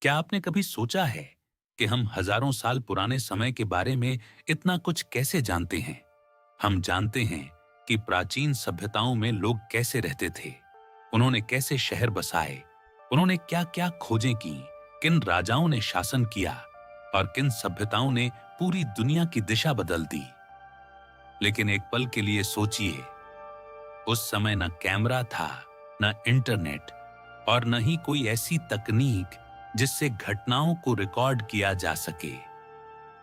क्या आपने कभी सोचा है कि हम हजारों साल पुराने समय के बारे में इतना कुछ कैसे जानते हैं? हम जानते हैं कि प्राचीन सभ्यताओं में लोग कैसे रहते थे, उन्होंने कैसे शहर बसाए, उन्होंने क्या-क्या खोजें की, किन राजाओं ने शासन किया और किन सभ्यताओं ने पूरी दुनिया की दिशा बदल दी। लेकिन एक पल के लिए सोचिए, उस समय न कैमरा था, न इंटरनेट और न ही कोई ऐसी तकनीक जिससे घटनाओं को रिकॉर्ड किया जा सके।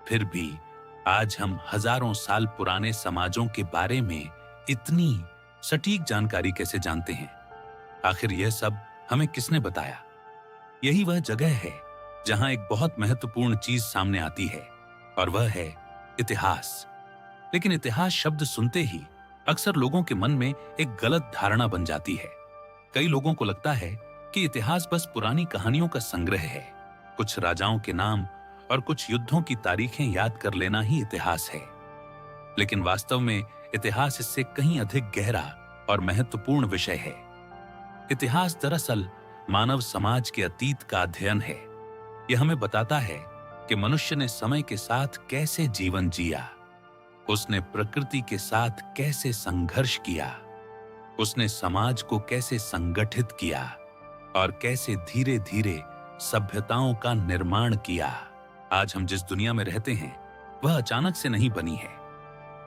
फिर भी आज हम हजारों साल पुराने समाजों के बारे में इतनी सटीक जानकारी कैसे जानते हैं? आखिर यह सब हमें किसने बताया? यही वह जगह है जहां एक बहुत महत्वपूर्ण चीज सामने आती है और वह है इतिहास। लेकिन इतिहास शब्द सुनते ही अक्सर लोगों के मन में एक गलत धारणा बन जाती है। कई लोगों को लगता है कि इतिहास बस पुरानी कहानियों का संग्रह है, कुछ राजाओं के नाम और कुछ युद्धों की तारीखें याद कर लेना ही इतिहास है। लेकिन वास्तव में इतिहास इससे कहीं अधिक गहरा और महत्वपूर्ण विषय है। इतिहास दरअसल मानव समाज के अतीत का अध्ययन है। यह हमें बताता है कि मनुष्य ने समय के साथ कैसे जीवन जिया, उसने प्रकृति के साथ कैसे संघर्ष किया, उसने समाज को कैसे संगठित किया और कैसे धीरे-धीरे सभ्यताओं का निर्माण किया। आज हम जिस दुनिया में रहते हैं, वह अचानक से नहीं बनी है।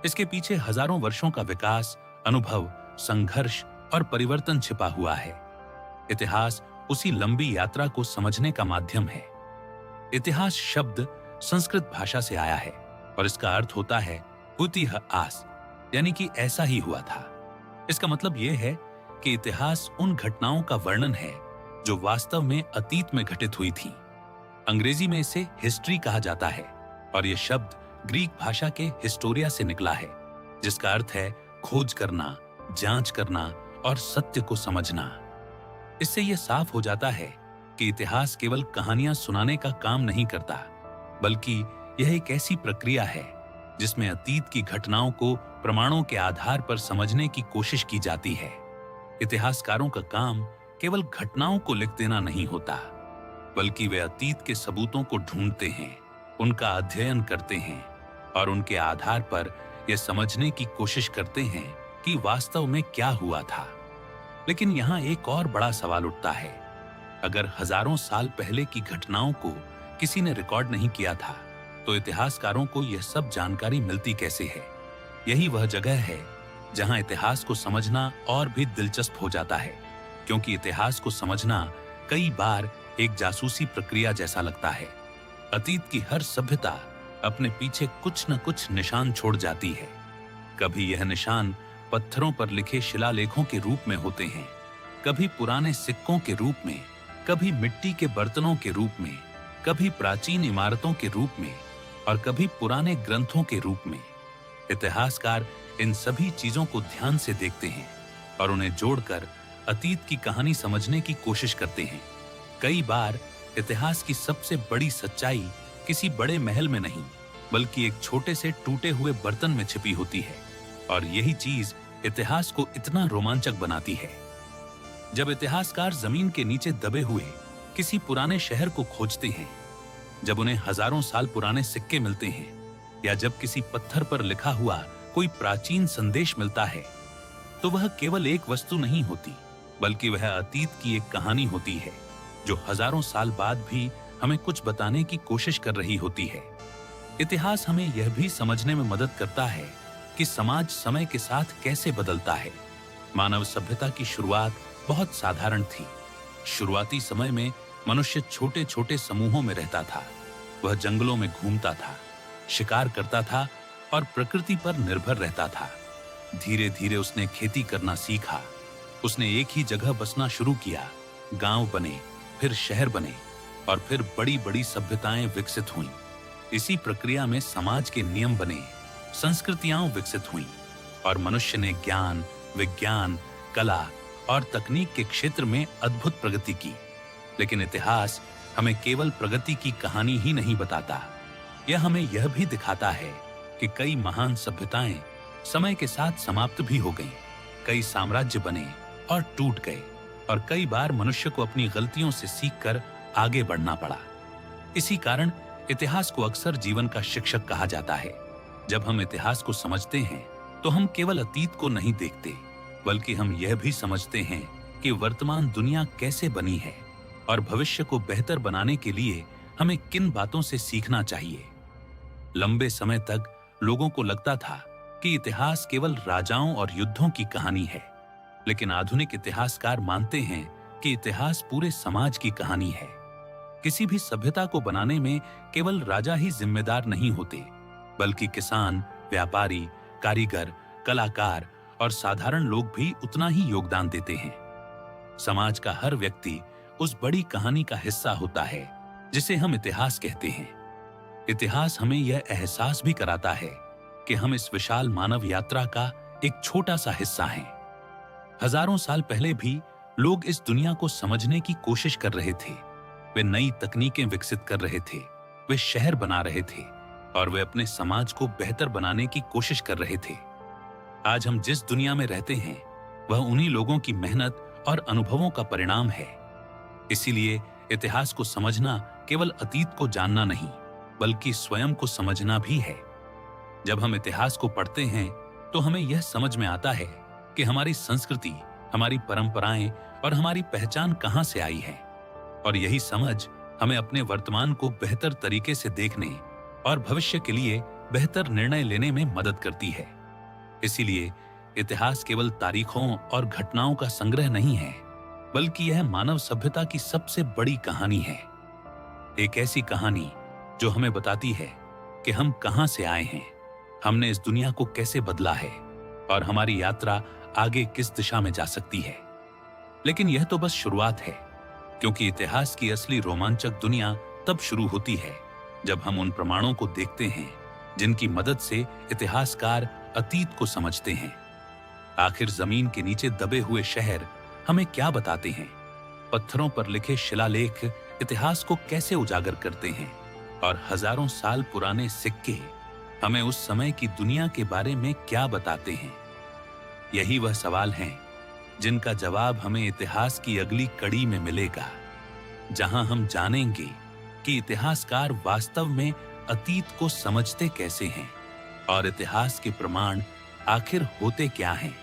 इसके पीछे हजारों वर्षों का विकास, अनुभव, संघर्ष और परिवर्तन छिपा हुआ है। इतिहास उसी लंबी यात्रा को समझने का माध्यम है। इतिहास शब्द संस्कृत भाषा से आया है और इसका अर्थ होता है इतिहास, यानी कि ऐसा ही हुआ था। इसका मतलब यह है कि इतिहास उन घटनाओं का वर्णन है जो वास्तव में अतीत में घटित हुई थी। अंग्रेजी में इसे हिस्ट्री कहा जाता है और यह शब्द ग्रीक भाषा के हिस्टोरिया से निकला है, जिसका अर्थ है खोज करना, जांच करना और सत्य को समझना। इससे यह साफ हो जाता है कि इतिहास केवल कहानियां सुनाने का काम नहीं करता, बल्कि यह एक ऐसी प्रक्रिया है जिसमें अतीत की घटनाओं को प्रमाणों के आधार पर समझने की कोशिश की जाती है। इतिहासकारों का काम केवल घटनाओं को लिख देना नहीं होता, बल्कि वे अतीत के सबूतों को ढूंढते हैं, उनका अध्ययन करते हैं और उनके आधार पर यह समझने की कोशिश करते हैं कि वास्तव में क्या हुआ था। लेकिन यहाँ एक और बड़ा सवाल उठता है। अगर हजारों साल पहले की घटनाओं को किसी ने रिकॉर्ड नहीं किया था, तो इतिहासकारों को यह सब जानकारी मिलती कैसे है? यही वह जगह है जहां इतिहास को समझना और भी दिलचस्प हो जाता है, क्योंकि इतिहास को समझना कई बार एक जासूसी प्रक्रिया जैसा लगता है। अतीत की हर सभ्यता अपने पीछे कुछ न कुछ निशान छोड़ जाती है। कभी यह निशान पत्थरों पर लिखे शिलालेखों के रूप में होते हैं, कभी पुराने सिक्कों के रूप में, कभी मिट्टी के बर्तनों के रूप में, कभी प्राचीन इमारतों के रूप में और कभी पुराने ग्रंथों के रूप में। इतिहासकार इन सभी चीजों को ध्यान से देखते हैं और उन्हें जोड़कर अतीत की कहानी समझने की कोशिश करते हैं। कई बार इतिहास की सबसे बड़ी सच्चाई किसी बड़े महल में नहीं, बल्कि एक छोटे से टूटे हुए बर्तन में छिपी होती है, और यही चीज इतिहास को इतना रोमांचक बनाती है। जब इतिहासकार जमीन के नीचे दबे हुए किसी पुराने शहर को खोजते हैं, जब उन्हें हजारों साल पुराने सिक्के मिलते हैं या जब किसी पत्थर पर लिखा हुआ कोई प्राचीन संदेश मिलता है, तो वह केवल एक वस्तु नहीं होती, बल्कि वह अतीत की एक कहानी होती है जो हजारों साल बाद भी हमें कुछ बताने की कोशिश कर रही होती है। इतिहास हमें यह भी समझने में मदद करता है कि समाज समय के साथ कैसे बदलता है। मानव सभ्यता की शुरुआत बहुत साधारण थी। शुरुआती समय में मनुष्य छोटे छोटे समूहों में रहता था। वह जंगलों में घूमता था, शिकार करता था और प्रकृति पर निर्भर रहता था। धीरे धीरे उसने खेती करना सीखा। उसने एक ही जगह बसना शुरू किया। गांव बने, फिर शहर बने और फिर बड़ी बड़ी सभ्यताएं विकसित हुईं। इसी प्रक्रिया में समाज के नियम बने, संस्कृतियां विकसित हुईं और मनुष्य ने ज्ञान, विज्ञान, कला और तकनीक के क्षेत्र में अद्भुत प्रगति की। लेकिन इतिहास हमें केवल प्रगति की कहानी ही नहीं बताता, यह हमें यह भी दिखाता है कि कई महान सभ्यताएं समय के साथ समाप्त भी हो गईं। कई साम्राज्य बने और टूट गए और कई बार मनुष्य को अपनी गलतियों से सीखकर आगे बढ़ना पड़ा। इसी कारण इतिहास को अक्सर जीवन का शिक्षक कहा जाता है। जब हम इतिहास को समझते हैं तो हम केवल अतीत को नहीं देखते, बल्कि हम यह भी समझते हैं कि वर्तमान दुनिया कैसे बनी है और भविष्य को बेहतर बनाने के लिए हमें किन बातों से सीखना चाहिए। लंबे समय तक लोगों को लगता था कि इतिहास केवल राजाओं और युद्धों की कहानी है, लेकिन आधुनिक इतिहासकार मानते हैं कि इतिहास पूरे समाज की कहानी है। किसी भी सभ्यता को बनाने में केवल राजा ही जिम्मेदार नहीं होते, बल्कि किसान, व्यापारी, कारीगर, कलाकार और साधारण लोग भी उतना ही योगदान देते हैं। समाज का हर व्यक्ति उस बड़ी कहानी का हिस्सा होता है जिसे हम इतिहास कहते हैं। इतिहास हमें यह एहसास भी कराता है कि हम इस विशाल मानव यात्रा का एक छोटा सा हिस्सा हैं। हजारों साल पहले भी लोग इस दुनिया को समझने की कोशिश कर रहे थे। वे नई तकनीकें विकसित कर रहे थे, वे शहर बना रहे थे और वे अपने समाज को बेहतर बनाने की कोशिश कर रहे थे। आज हम जिस दुनिया में रहते हैं वह उन्हीं लोगों की मेहनत और अनुभवों का परिणाम है। इसीलिए इतिहास को समझना केवल अतीत को जानना नहीं, बल्कि स्वयं को समझना भी है। जब हम इतिहास को पढ़ते हैं तो हमें यह समझ में आता है कि हमारी संस्कृति, हमारी परंपराएं और हमारी पहचान कहां से आई है, और यही समझ हमें अपने वर्तमान को बेहतर तरीके से देखने और भविष्य के लिए बेहतर निर्णय लेने में मदद करती है। इसीलिए इतिहास केवल तारीखों और घटनाओं का संग्रह नहीं है, बल्कि यह मानव सभ्यता की सबसे बड़ी कहानी है। एक ऐसी कहानी जो हमें बताती है कि हम कहां से आए हैं, हमने इस दुनिया को कैसे बदला है और हमारी यात्रा आगे किस दिशा में जा सकती है। लेकिन यह तो बस शुरुआत है, क्योंकि इतिहास की असली रोमांचक दुनिया तब शुरू होती है जब हम उन प्रमाणों को देखते हैं जिनकी मदद से इतिहासकार अतीत को समझते हैं। आखिर जमीन के नीचे दबे हुए शहर हमें क्या बताते हैं? पत्थरों पर लिखे शिलालेख इतिहास को कैसे उजागर करते हैं? और हजारों साल पुराने सिक्के हमें उस समय की दुनिया के बारे में क्या बताते हैं? यही वह सवाल हैं जिनका जवाब हमें इतिहास की अगली कड़ी में मिलेगा, जहां हम जानेंगे कि इतिहासकार वास्तव में अतीत को समझते कैसे हैं और इतिहास के प्रमाण आखिर होते क्या हैं।